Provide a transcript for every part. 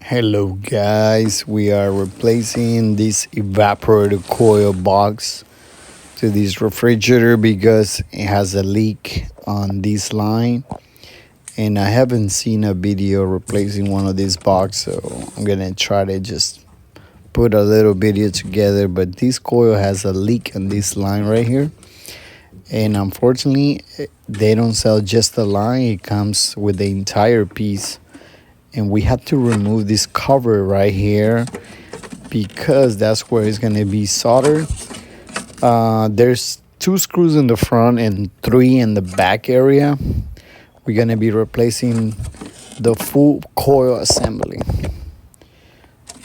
Hello guys, we are replacing this evaporator coil box to this refrigerator because it has a leak on this line, and I haven't seen a video replacing one of these boxes, so I'm gonna try to just put a little video together. But this coil has a leak on this line right here, and unfortunately they don't sell just the line, it comes with the entire piece. And we have to remove this cover right here because that's where it's going to be soldered. There's 2 screws in the front and 3 in the back area. We're going to be replacing the full coil assembly.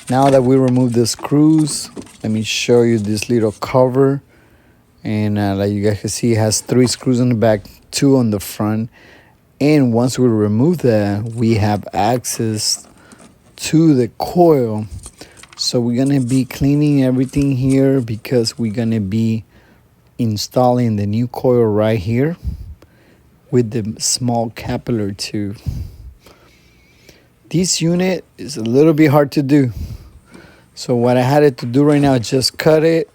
Now that we remove the screws, let me show you this little cover. And like you guys can see, it has 3 screws in the back, 2 on the front. And once we remove that, we have access to the coil. So we're going to be cleaning everything here because we're going to be installing the new coil right here with the small capillary tube. This unit is a little bit hard to do. So what I had to do right now is just cut it.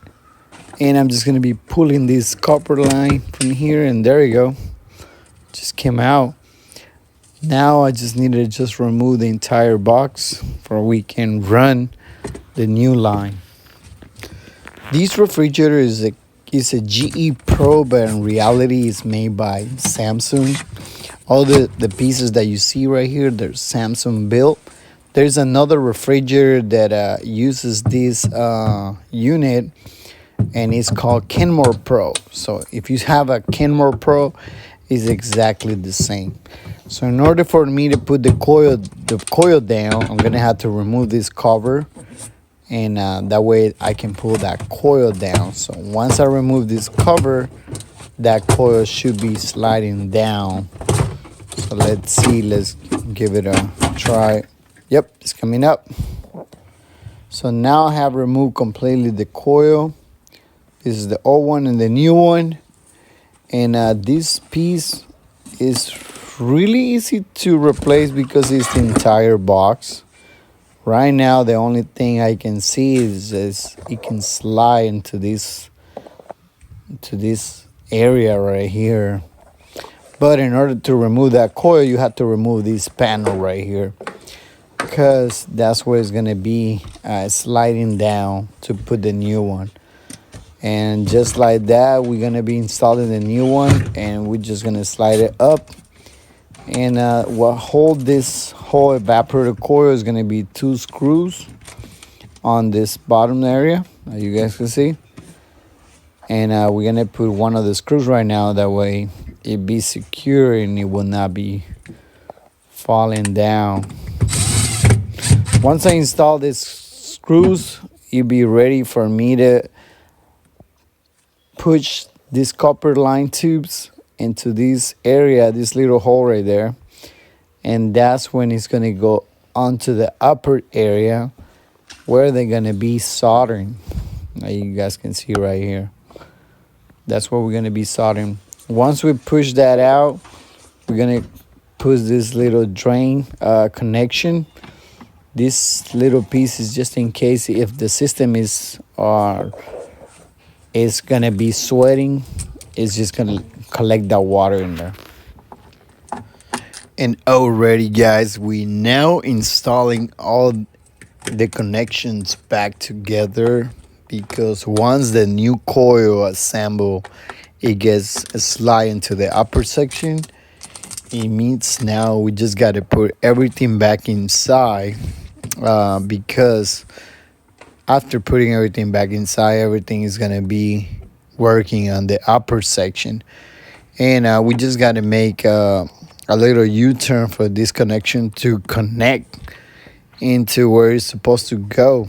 And I'm just going to be pulling this copper line from here, and there you go. Just came out. Now I just need to just remove the entire box for we can run the new line. This refrigerator is a GE Pro, but in reality it's made by Samsung. All the pieces that you see right here, they're Samsung built. There's another refrigerator that uses this unit, and it's called Kenmore Pro. So if you have a Kenmore Pro, is exactly the same. So in order for me to put the coil down, I'm gonna have to remove this cover, and that way I can pull that coil down. So once I remove this cover, that coil should be sliding down. So let's see, let's give it a try. Yep, it's coming up. So now I have removed completely the coil. This is the old one and the new one. And this piece is really easy to replace because it's the entire box. Right now, the only thing I can see is it can slide into this area right here. But in order to remove that coil, you have to remove this panel right here, because that's where it's going to be sliding down to put the new one. And just like that, we're going to be installing the new one, and we're just going to slide it up. And what hold this whole evaporator coil is going to be 2 screws on this bottom area, as you guys can see. And we're going to put one of the screws right now, that way it be secure and it will not be falling down. Once I install these screws, it'll be ready for me to push these copper line tubes into this area, this little hole right there, and that's when it's going to go onto the upper area where they're going to be soldering. Now you guys can see right here, that's where we're going to be soldering. Once we push that out, we're going to push this little drain connection. This little piece is just in case if the system is gonna be sweating, it's just gonna collect that water in there. And already guys, we now installing all the connections back together, because once the new coil assemble, it gets slide into the upper section. It means now we just got to put everything back inside, because after putting everything back inside, everything is going to be working on the upper section. And we just got to make a little U-turn for this connection to connect into where it's supposed to go.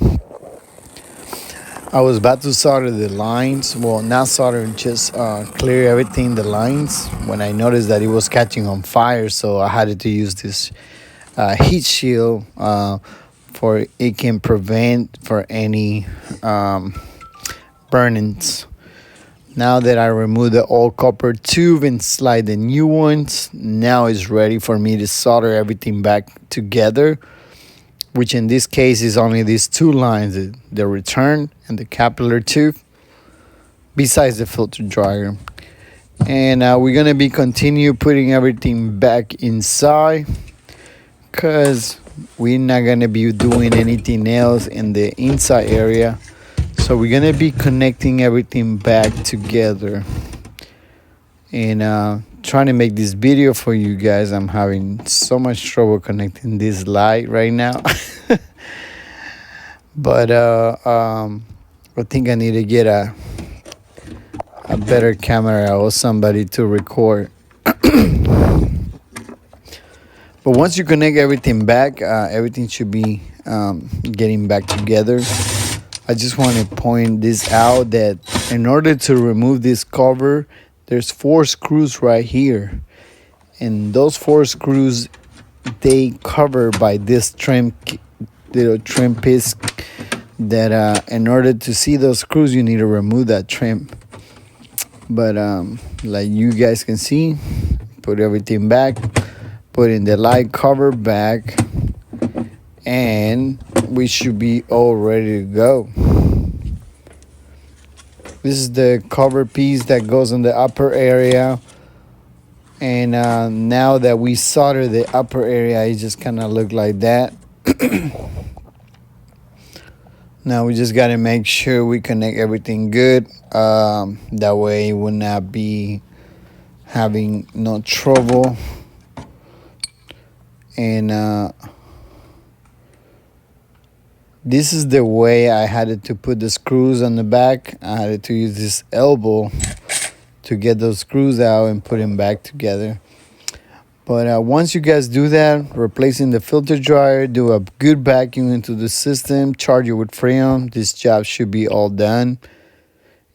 I was about to solder the lines. Well, not solder, just clear everything, the lines, when I noticed that it was catching on fire. So I had to use this heat shield for it can prevent for any burnings. Now that I removed the old copper tube and slide the new ones, now it's ready for me to solder everything back together. which in this case is only these two lines, the return and the capillary tube, besides the filter dryer. And we're gonna be continue putting everything back inside, because we're not gonna be doing anything else in the inside area. So we're gonna be connecting everything back together, and trying to make this video for you guys. I'm having so much trouble connecting this light right now. But I think I need to get a better camera or somebody to record. But once you connect everything back, everything should be getting back together. I just want to point this out, that in order to remove this cover, there's 4 screws right here, and those 4 screws, they cover by this little trim piece, that in order to see those screws, you need to remove that trim. But like you guys can see, put everything back, put in the light cover back, and we should be all ready to go. This is the cover piece that goes in the upper area, and now that we solder the upper area, it just kind of look like that. Now we just got to make sure we connect everything good, that way we'll not be having no trouble. And this is the way I had to put the screws on the back. I had to use this elbow to get those screws out and put them back together. But once you guys do that, replacing the filter dryer, do a good vacuum into the system, charge it with Freon, this job should be all done.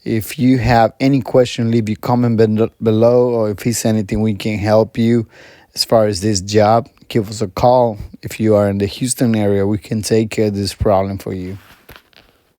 If you have any question, leave your comment below, or if there's anything we can help you as far as this job, give us a call. If you are in the Houston area, we can take care of this problem for you.